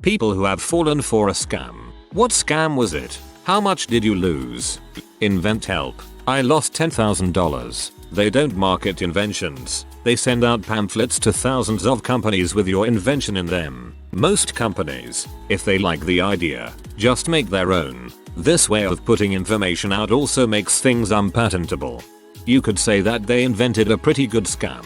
People who have fallen for a scam. What scam was it? How much did you lose? Invent help. I lost $10,000. They don't market inventions. They send out pamphlets to thousands of companies with your invention in them. Most companies, if they like the idea, just make their own. This way of putting information out also makes things unpatentable. You could say that they invented a pretty good scam.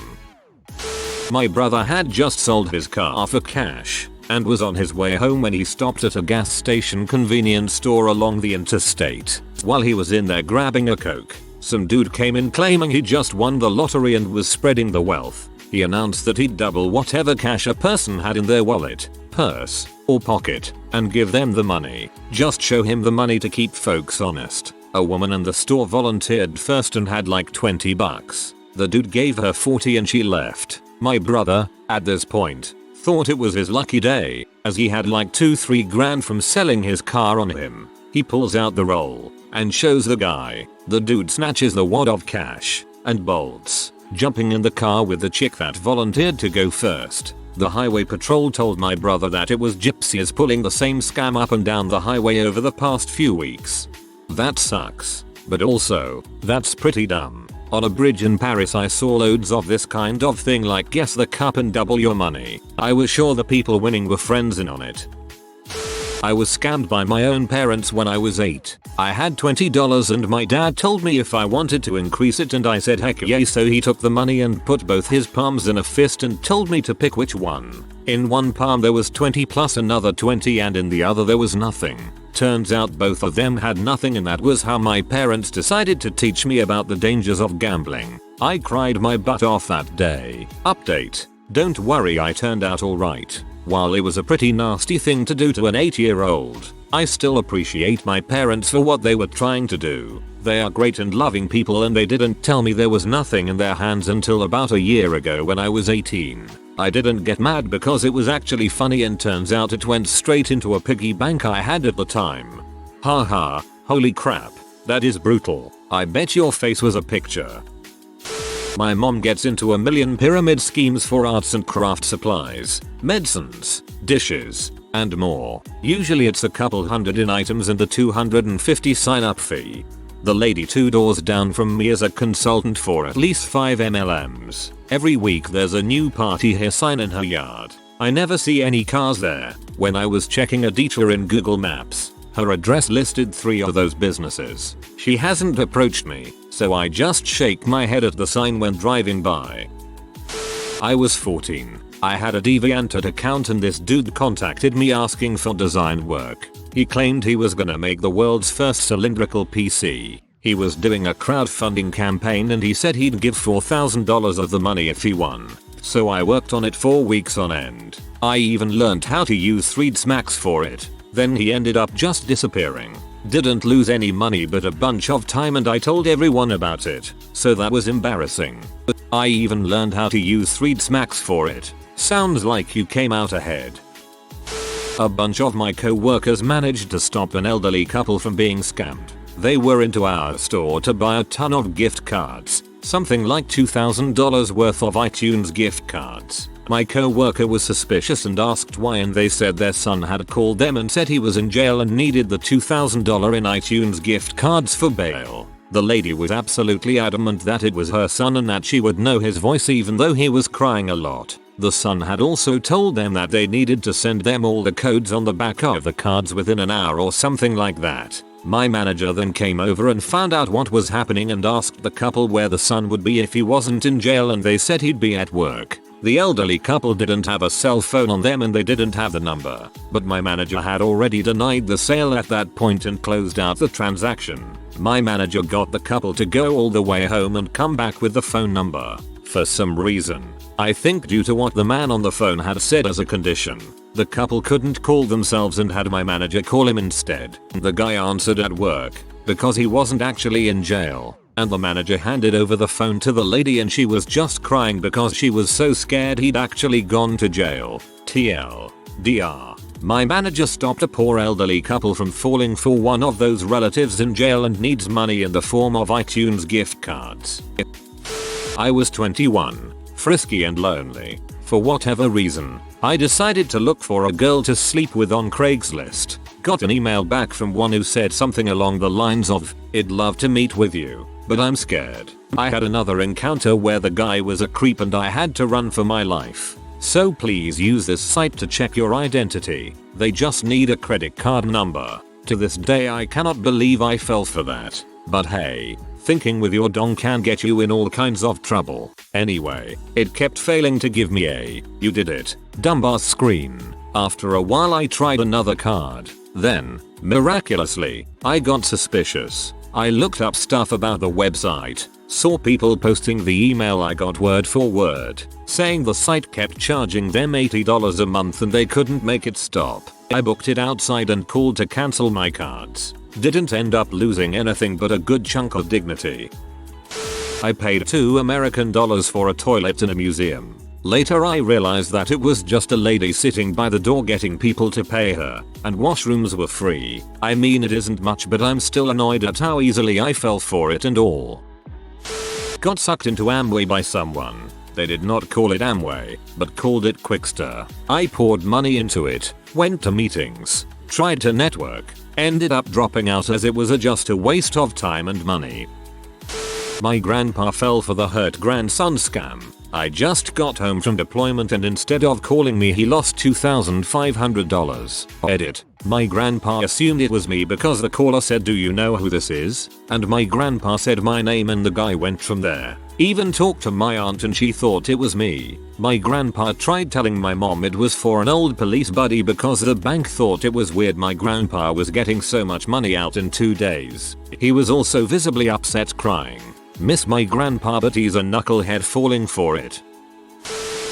My brother had just sold his car for cash and was on his way home when he stopped at a gas station convenience store along the interstate. While he was in there grabbing a Coke, some dude came in claiming he just won the lottery and was spreading the wealth. He announced that he'd double whatever cash a person had in their wallet, purse, or pocket, and give them the money. Just show him the money to keep folks honest. A woman in the store volunteered first and had like 20 bucks. The dude gave her 40 and she left. My brother, at this point, thought it was his lucky day, as he had like 2-3 grand from selling his car on him. He pulls out the roll and shows the guy. The dude snatches the wad of cash and bolts, jumping in the car with the chick that volunteered to go first. The highway patrol told my brother that it was gypsies pulling the same scam up and down the highway over the past few weeks. That sucks, but also, that's pretty dumb. On a bridge in Paris I saw loads of this kind of thing, like guess the cup and double your money. I was sure the people winning were friends in on it. I was scammed by my own parents when I was 8. I had $20 and my dad told me if I wanted to increase it, and I said heck yeah, so he took the money and put both his palms in a fist and told me to pick which one. In one palm there was 20 plus another 20 and in the other there was nothing. Turns out both of them had nothing, and that was how my parents decided to teach me about the dangers of gambling. I cried my butt off that day. Update. Don't worry, I turned out alright. While it was a pretty nasty thing to do to an 8-year-old, I still appreciate my parents for what they were trying to do. They are great and loving people, and they didn't tell me there was nothing in their hands until about a year ago when I was 18. I didn't get mad because it was actually funny, and turns out it went straight into a piggy bank I had at the time. Haha, holy crap, that is brutal. I bet your face was a picture. My mom gets into a million pyramid schemes for arts and craft supplies, medicines, dishes, and more. Usually it's a couple hundred in items and a $250 sign-up fee. The lady 2 doors down from me is a consultant for at least 5 MLMs. Every week there's a new party here sign in her yard. I never see any cars there. When I was checking a detour in Google Maps, her address listed 3 of those businesses. She hasn't approached me, so I just shake my head at the sign when driving by. I was 14. I had a DeviantArt account and this dude contacted me asking for design work. He claimed he was gonna make the world's first cylindrical PC. He was doing a crowdfunding campaign and he said he'd give $4,000 of the money if he won. So I worked on it 4 weeks on end. I even learned how to use 3ds Max for it. Then he ended up just disappearing. Didn't lose any money but a bunch of time, and I told everyone about it. So that was embarrassing. I even learned how to use 3ds Max for it. Sounds like you came out ahead. A bunch of my co-workers managed to stop an elderly couple from being scammed. They were into our store to buy a ton of gift cards. Something like $2,000 worth of iTunes gift cards. My co-worker was suspicious and asked why, and they said their son had called them and said he was in jail and needed the $2,000 in iTunes gift cards for bail. The lady was absolutely adamant that it was her son and that she would know his voice even though he was crying a lot. The son had also told them that they needed to send them all the codes on the back of the cards within an hour or something like that. My manager then came over and found out what was happening and asked the couple where the son would be if he wasn't in jail, and they said he'd be at work. The elderly couple didn't have a cell phone on them and they didn't have the number, but my manager had already denied the sale at that point and closed out the transaction. My manager got the couple to go all the way home and come back with the phone number. For some reason, I think due to what the man on the phone had said as a condition, the couple couldn't call themselves and had my manager call him instead. The guy answered at work because he wasn't actually in jail. And the manager handed over the phone to the lady and she was just crying because she was so scared he'd actually gone to jail. TLDR. My manager stopped a poor elderly couple from falling for one of those relatives in jail and needs money in the form of iTunes gift cards. I was 21, frisky and lonely. For whatever reason, I decided to look for a girl to sleep with on Craigslist. Got an email back from one who said something along the lines of, "I'd love to meet with you, but I'm scared." I had another encounter where the guy was a creep and I had to run for my life. So please use this site to check your identity. They just need a credit card number. To this day I cannot believe I fell for that. But hey, thinking with your dong can get you in all kinds of trouble. Anyway, it kept failing to give me a "you did it" dumbass screen. After a while I tried another card. Then, miraculously, I got suspicious. I looked up stuff about the website, saw people posting the email I got word for word, saying the site kept charging them $80 a month and they couldn't make it stop. I booked it outside and called to cancel my cards. Didn't end up losing anything but a good chunk of dignity. I paid $2 for a toilet in a museum. Later I realized that it was just a lady sitting by the door getting people to pay her, and washrooms were free. I mean, it isn't much, but I'm still annoyed at how easily I fell for it and all. Got sucked into Amway by someone. They did not call it Amway, but called it Quickster. I poured money into it, went to meetings, tried to network, ended up dropping out as it was just a waste of time and money. My grandpa fell for the hurt grandson scam. I just got home from deployment and instead of calling me he lost $2,500. Edit. My grandpa assumed it was me because the caller said, "Do you know who this is?" And my grandpa said my name and the guy went from there. Even talked to my aunt and she thought it was me. My grandpa tried telling my mom it was for an old police buddy because the bank thought it was weird my grandpa was getting so much money out in 2 days. He was also visibly upset, crying. Miss my grandpa, but he's a knucklehead falling for it.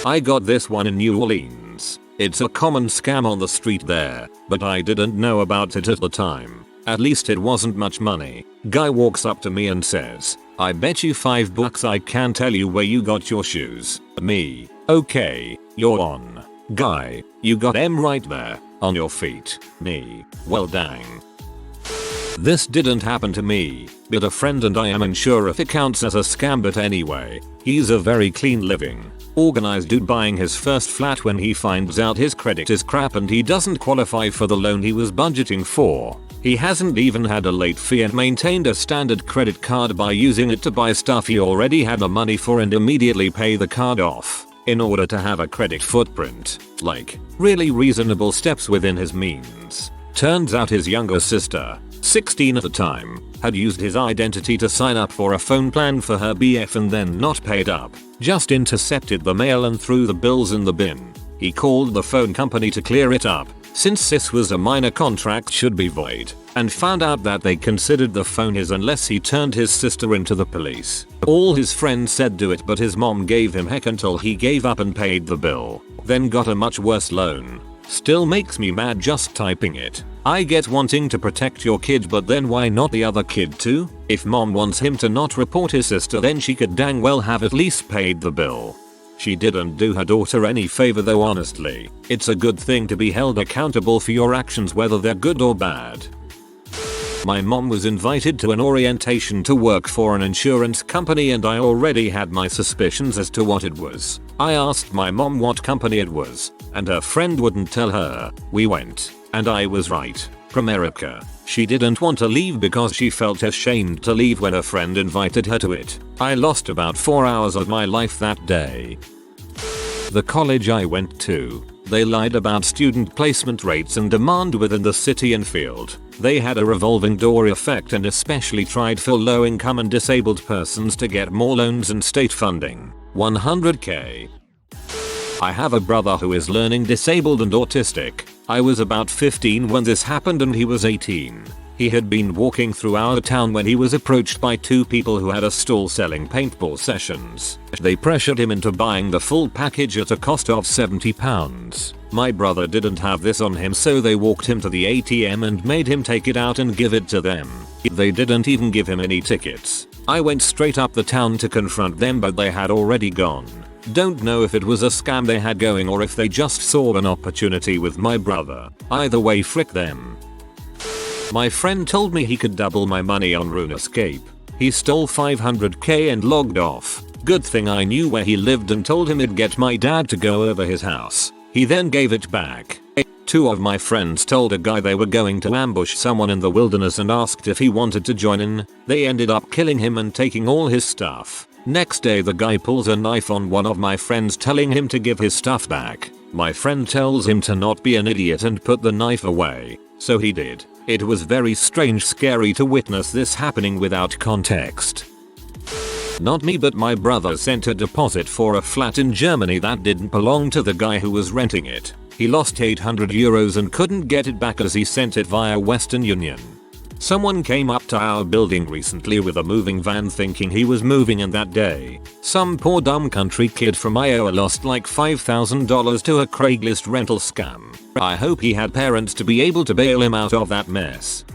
I got this one in New Orleans. It's a common scam on the street there, but I didn't know about it at the time. At least it wasn't much money. Guy walks up to me and says, "I bet you $5 I can tell you where you got your shoes." Me. "Okay, you're on." Guy, "You got them right there, on your feet." Me. "Well dang." This didn't happen to me, but a friend and I am unsure if it counts as a scam, but anyway, he's a very clean living, organized dude buying his first flat when he finds out his credit is crap and he doesn't qualify for the loan he was budgeting for. He hasn't even had a late fee and maintained a standard credit card by using it to buy stuff he already had the money for and immediately pay the card off, in order to have a credit footprint. Like, really reasonable steps within his means. Turns out his younger sister, 16 at the time, had used his identity to sign up for a phone plan for her BF and then not paid up. Just intercepted the mail and threw the bills in the bin. He called the phone company to clear it up, since this was a minor contract should be void, and found out that they considered the phone his unless he turned his sister into the police. All his friends said do it, but his mom gave him heck until he gave up and paid the bill. Then got a much worse loan. Still makes me mad just typing it. I get wanting to protect your kid, but then why not the other kid too? If mom wants him to not report his sister, then she could dang well have at least paid the bill. She didn't do her daughter any favor though, honestly. It's a good thing to be held accountable for your actions whether they're good or bad. My mom was invited to an orientation to work for an insurance company and I already had my suspicions as to what it was. I asked my mom what company it was, and her friend wouldn't tell her. We went, and I was right. Primerica. She didn't want to leave because she felt ashamed to leave when a friend invited her to it. I lost about 4 hours of my life that day. The college I went to, they lied about student placement rates and demand within the city and field. They had a revolving door effect and especially tried for low income and disabled persons to get more loans and state funding. $100K. I have a brother who is learning disabled and autistic. I was about 15 when this happened and he was 18. He had been walking through our town when he was approached by 2 people who had a stall selling paintball sessions. They pressured him into buying the full package at a cost of £70. My brother didn't have this on him, so they walked him to the ATM and made him take it out and give it to them. They didn't even give him any tickets. I went straight up the town to confront them, but they had already gone. Don't know if it was a scam they had going or if they just saw an opportunity with my brother. Either way, frick them. My friend told me he could double my money on RuneScape. He stole $500K and logged off. Good thing I knew where he lived and told him it'd get my dad to go over his house. He then gave it back. Two of my friends told a guy they were going to ambush someone in the wilderness and asked if he wanted to join in. They ended up killing him and taking all his stuff. Next day the guy pulls a knife on one of my friends telling him to give his stuff back. My friend tells him to not be an idiot and put the knife away. So he did. It was very strange, scary to witness this happening without context. Not me, but my brother sent a deposit for a flat in Germany that didn't belong to the guy who was renting it. He lost €800 and couldn't get it back as he sent it via Western Union. Someone came up to our building recently with a moving van thinking he was moving, and that day, some poor dumb country kid from Iowa lost like $5,000 to a Craigslist rental scam. I hope he had parents to be able to bail him out of that mess.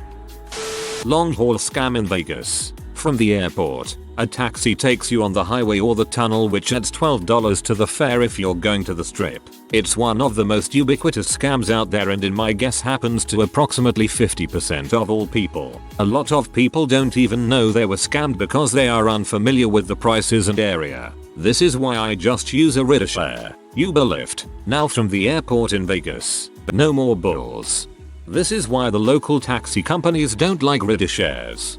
Long haul scam in Vegas. From the airport, a taxi takes you on the highway or the tunnel, which adds $12 to the fare if you're going to the strip. It's one of the most ubiquitous scams out there, and in my guess happens to approximately 50% of all people. A lot of people don't even know they were scammed because they are unfamiliar with the prices and area. This is why I just use a rideshare, Uber, Lyft, now from the airport in Vegas. No more bulls. This is why the local taxi companies don't like rideshares.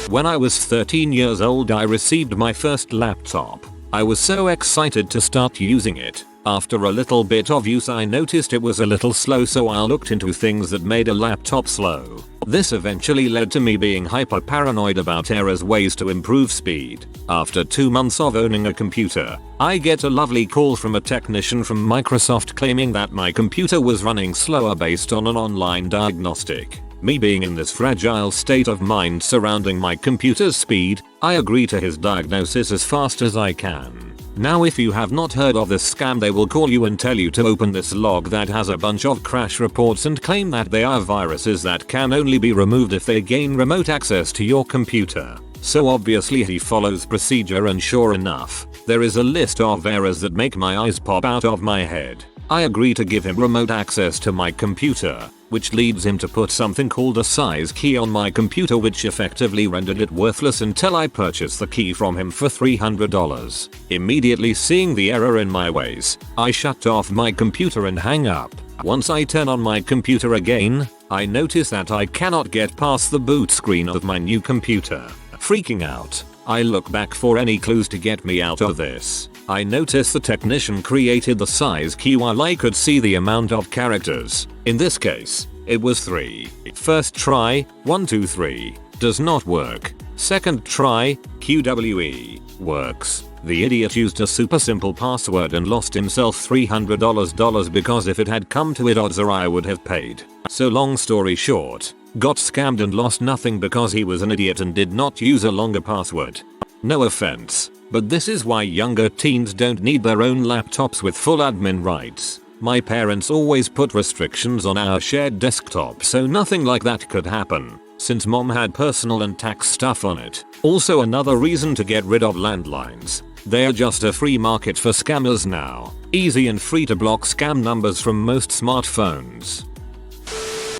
When I was 13 years old, I received my first laptop. I was so excited to start using it. After a little bit of use, I noticed it was a little slow, so I looked into things that made a laptop slow. This eventually led to me being hyper paranoid about errors, ways to improve speed. After 2 months of owning a computer, I get a lovely call from a technician from Microsoft claiming that my computer was running slower based on an online diagnostic. Me being in this fragile state of mind surrounding my computer's speed, I agree to his diagnosis as fast as I can. Now, if you have not heard of this scam, they will call you and tell you to open this log that has a bunch of crash reports and claim that they are viruses that can only be removed if they gain remote access to your computer. So obviously he follows procedure, and sure enough, there is a list of errors that make my eyes pop out of my head. I agree to give him remote access to my computer, which leads him to put something called a size key on my computer, which effectively rendered it worthless until I purchased the key from him for $300. Immediately seeing the error in my ways, I shut off my computer and hang up. Once I turn on my computer again, I notice that I cannot get past the boot screen of my new computer. Freaking out, I look back for any clues to get me out of this. I notice the technician created the size key while I could see the amount of characters. In this case, it was 3. First try, 1 2 3, does not work. Second try, QWE, works. The idiot used a super simple password and lost himself $300 because if it had come to it, odds are I would have paid. So long story short, got scammed and lost nothing because he was an idiot and did not use a longer password. No offense, but this is why younger teens don't need their own laptops with full admin rights. My parents always put restrictions on our shared desktop so nothing like that could happen, since mom had personal and tax stuff on it. Also another reason to get rid of landlines. They're just a free market for scammers now. Easy and free to block scam numbers from most smartphones.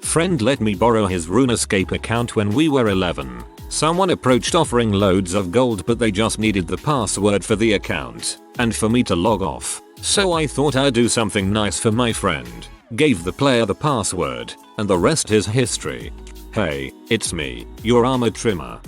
Friend let me borrow his RuneScape account when we were 11. Someone approached offering loads of gold, but they just needed the password for the account and for me to log off. So I thought I'd do something nice for my friend. Gave the player the password, and the rest is history. Hey, it's me, your armor trimmer.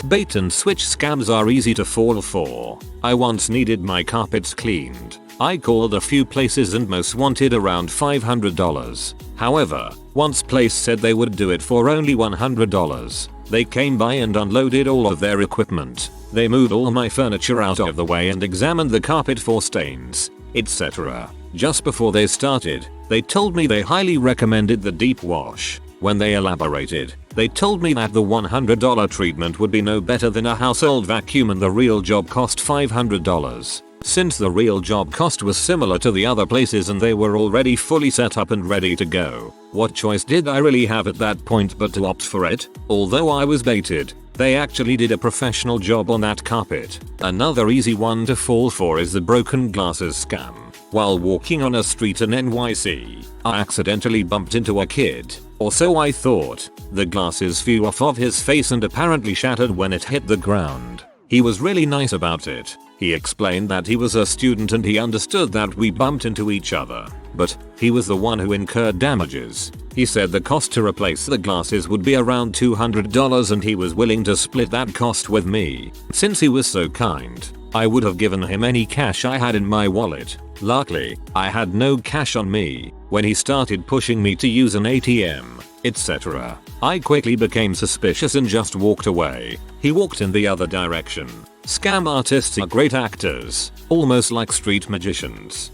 Bait and switch scams are easy to fall for. I once needed my carpets cleaned. I called a few places and most wanted around $500. However, once place said they would do it for only $100. They came by and unloaded all of their equipment. They moved all my furniture out of the way and examined the carpet for stains, etc. Just before they started, they told me they highly recommended the deep wash. When they elaborated, they told me that the $100 treatment would be no better than a household vacuum and the real job cost $500. Since the real job cost was similar to the other places and they were already fully set up and ready to go, what choice did I really have at that point but to opt for it? Although I was baited, they actually did a professional job on that carpet. Another easy one to fall for is the broken glasses scam. While walking on a street in NYC, I accidentally bumped into a kid, or so I thought. The glasses flew off of his face and apparently shattered when it hit the ground. He was really nice about it. He explained that he was a student and he understood that we bumped into each other, but he was the one who incurred damages. He said the cost to replace the glasses would be around $200 and he was willing to split that cost with me. Since he was so kind, I would have given him any cash I had in my wallet. Luckily, I had no cash on me when he started pushing me to use an ATM, etc. I quickly became suspicious and just walked away. He walked in the other direction. Scam artists are great actors, almost like street magicians.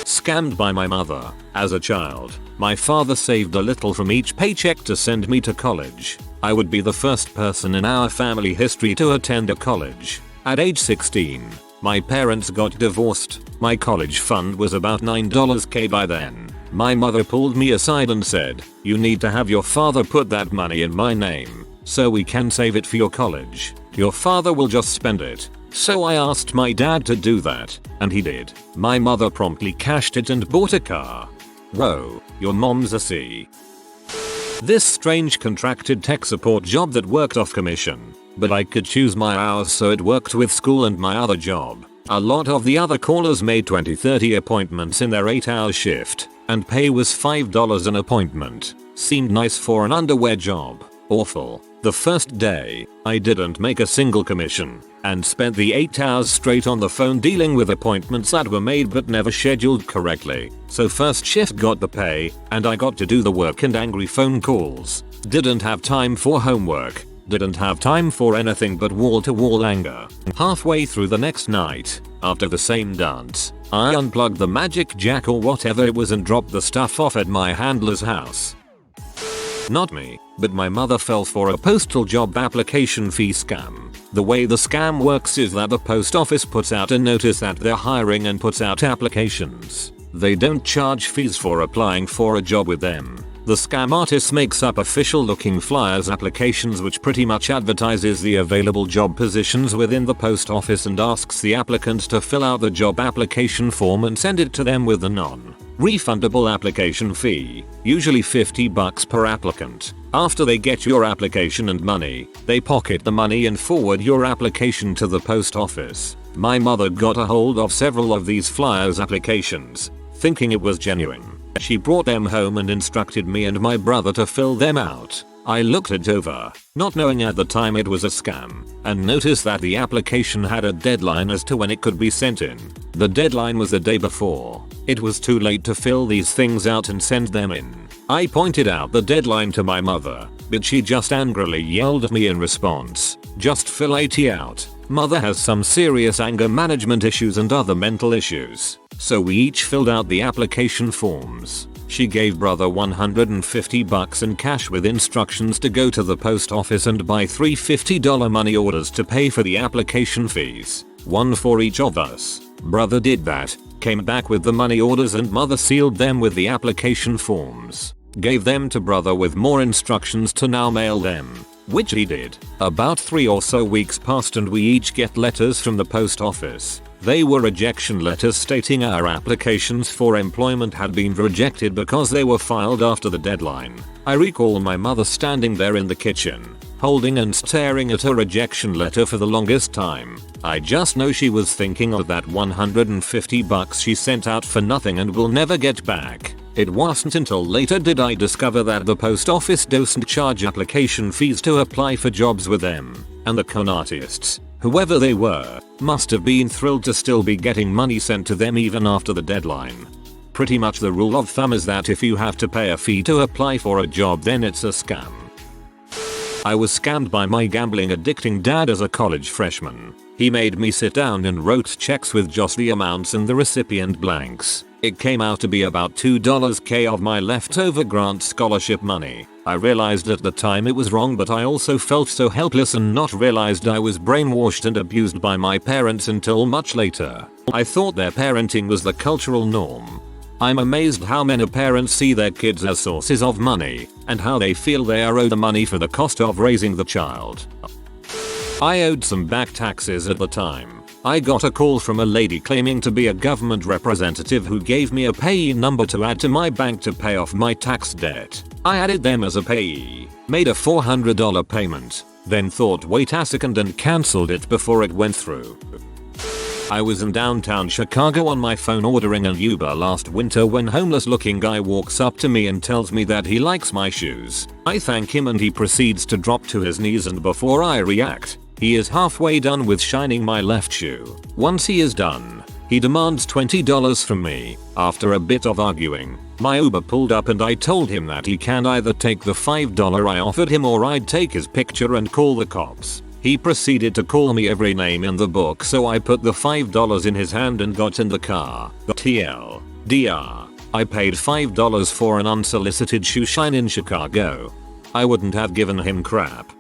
Scammed by my mother. As a child, my father saved a little from each paycheck to send me to college. I would be the first person in our family history to attend a college. At age 16, my parents got divorced. My college fund was about $9K by then. My mother pulled me aside and said, "You need to have your father put that money in my name, so we can save it for your college. Your father will just spend it." So I asked my dad to do that, and he did. My mother promptly cashed it and bought a car. Whoa, your mom's a C. This strange contracted tech support job that worked off commission, but I could choose my hours so it worked with school and my other job. A lot of the other callers made 20-30 appointments in their 8-hour shift, and pay was $5 an appointment. Seemed nice for an underwear job. Awful. The first day, I didn't make a single commission, and spent the 8 hours straight on the phone dealing with appointments that were made but never scheduled correctly. So first shift got the pay, and I got to do the work and angry phone calls. Didn't have time for homework. Didn't have time for anything but wall-to-wall anger. Halfway through the next night, after the same dance, I unplugged the magic jack or whatever it was and dropped the stuff off at my handler's house. Not me, but my mother fell for a postal job application fee scam. The way the scam works is that the post office puts out a notice that they're hiring and puts out applications. They don't charge fees for applying for a job with them. The scam artist makes up official looking flyers applications which pretty much advertises the available job positions within the post office and asks the applicants to fill out the job application form and send it to them with a non-refundable application fee, usually $50 per applicant. After they get your application and money, they pocket the money and forward your application to the post office. My mother got a hold of several of these flyers applications, thinking it was genuine. She brought them home and instructed me and my brother to fill them out. I looked it over, not knowing at the time it was a scam, and noticed that the application had a deadline as to when it could be sent in. The deadline was the day before. It was too late to fill these things out and send them in. I pointed out the deadline to my mother, but she just angrily yelled at me in response, "Just fill it out." Mother has some serious anger management issues and other mental issues, so we each filled out the application forms. She gave brother $150 in cash with instructions to go to the post office and buy 3 $50 money orders to pay for the application fees, one for each of us. Brother did that, came back with the money orders and mother sealed them with the application forms. Gave them to brother with more instructions to now mail them, which he did. About 3 or so weeks passed and we each get letters from the post office. They were rejection letters stating our applications for employment had been rejected because they were filed after the deadline. I recall my mother standing there in the kitchen, holding and staring at a rejection letter for the longest time. I just know she was thinking of that $150 she sent out for nothing and will never get back. It wasn't until later did I discover that the post office doesn't charge application fees to apply for jobs with them, and the con artists, whoever they were, must have been thrilled to still be getting money sent to them even after the deadline. Pretty much the rule of thumb is that if you have to pay a fee to apply for a job then it's a scam. I was scammed by my gambling addicting dad as a college freshman. He made me sit down and wrote checks with just the amounts and the recipient blanks. It came out to be about $2K of my leftover grant scholarship money. I realized at the time it was wrong, but I also felt so helpless and not realized I was brainwashed and abused by my parents until much later. I thought their parenting was the cultural norm. I'm amazed how many parents see their kids as sources of money, and how they feel they are owed the money for the cost of raising the child. I owed some back taxes at the time. I got a call from a lady claiming to be a government representative who gave me a payee number to add to my bank to pay off my tax debt. I added them as a payee, made a $400 payment, then thought wait a second and cancelled it before it went through. I was in downtown Chicago on my phone ordering an Uber last winter when homeless looking guy walks up to me and tells me that he likes my shoes. I thank him and he proceeds to drop to his knees, and before I react, he is halfway done with shining my left shoe. Once he is done, he demands $20 from me. After a bit of arguing, my Uber pulled up and I told him that he can either take the $5 I offered him or I'd take his picture and call the cops. He proceeded to call me every name in the book, so I put the $5 in his hand and got in the car. TLDR. I paid $5 for an unsolicited shoe shine in Chicago. I wouldn't have given him crap.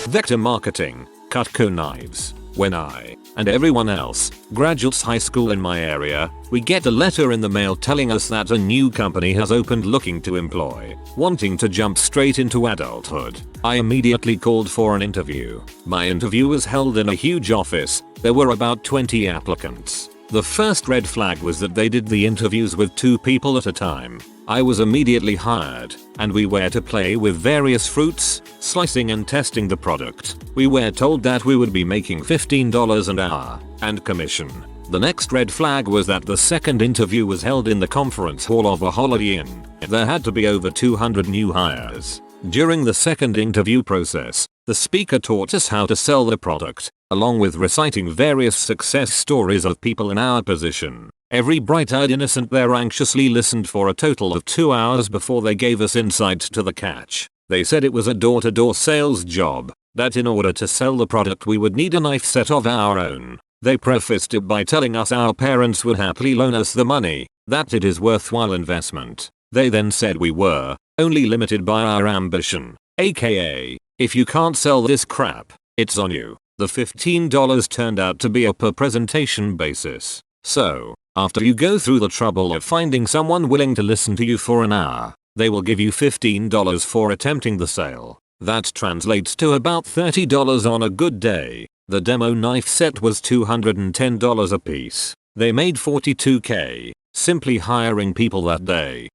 Vector marketing. Cutco knives. When I, and everyone else, graduates high school in my area, we get a letter in the mail telling us that a new company has opened looking to employ. Wanting to jump straight into adulthood, I immediately called for an interview. My interview was held in a huge office. There were about 20 applicants. The first red flag was that they did the interviews with 2 people at a time. I was immediately hired, and we were to play with various fruits, slicing and testing the product. We were told that we would be making $15 an hour, and commission. The next red flag was that the second interview was held in the conference hall of a Holiday Inn. There had to be over 200 new hires. During the second interview process, the speaker taught us how to sell the product, along with reciting various success stories of people in our position. Every bright-eyed innocent there anxiously listened for a total of 2 hours before they gave us insight to the catch. They said it was a door-to-door sales job, that in order to sell the product we would need a knife set of our own. They prefaced it by telling us our parents would happily loan us the money, that it is worthwhile investment. They then said we were only limited by our ambition, aka, if you can't sell this crap, it's on you. The $15 turned out to be a per presentation basis. So, after you go through the trouble of finding someone willing to listen to you for an hour, they will give you $15 for attempting the sale. That translates to about $30 on a good day. The demo knife set was $210 a piece. They made $42K, simply hiring people that day.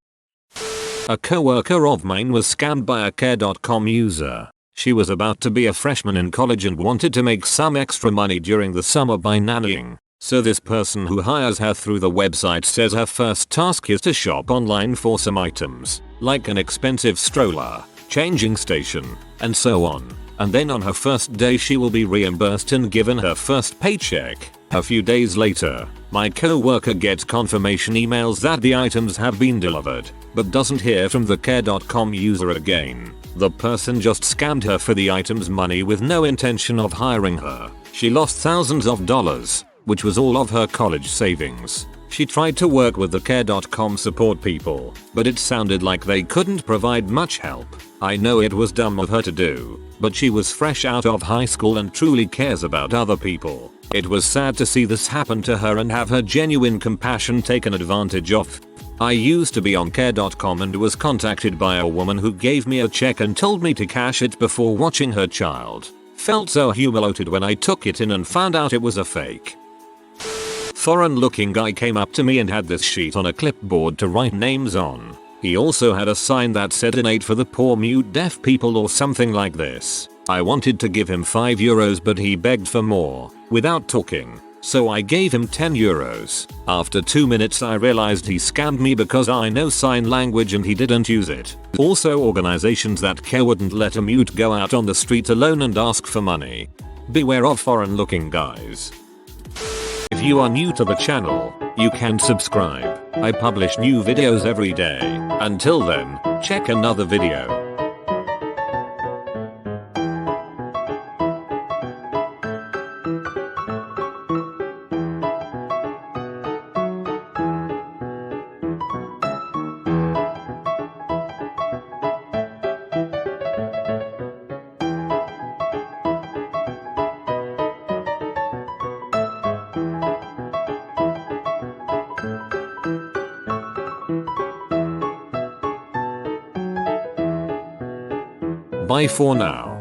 A coworker of mine was scammed by a care.com user. She was about to be a freshman in college and wanted to make some extra money during the summer by nannying. So this person who hires her through the website says her first task is to shop online for some items, like an expensive stroller, changing station, and so on. And then on her first day she will be reimbursed and given her first paycheck. A few days later, my co-worker gets confirmation emails that the items have been delivered, but doesn't hear from the care.com user again. The person just scammed her for the items' money with no intention of hiring her. She lost thousands of dollars, which was all of her college savings. She tried to work with the care.com support people, but it sounded like they couldn't provide much help. I know it was dumb of her to do, but she was fresh out of high school and truly cares about other people. It was sad to see this happen to her and have her genuine compassion taken advantage of. I used to be on care.com and was contacted by a woman who gave me a check and told me to cash it before watching her child. Felt so humiliated when I took it in and found out it was a fake. Foreign looking guy came up to me and had this sheet on a clipboard to write names on. He also had a sign that said donate for the poor mute deaf people or something like this. I wanted to give him €5 but he begged for more, without talking. So I gave him €10. After 2 minutes I realized he scammed me because I know sign language and he didn't use it. Also, organizations that care wouldn't let a mute go out on the street alone and ask for money. Beware of foreign looking guys. If you are new to the channel, you can subscribe. I publish new videos every day. Until then, check another video. Bye for now.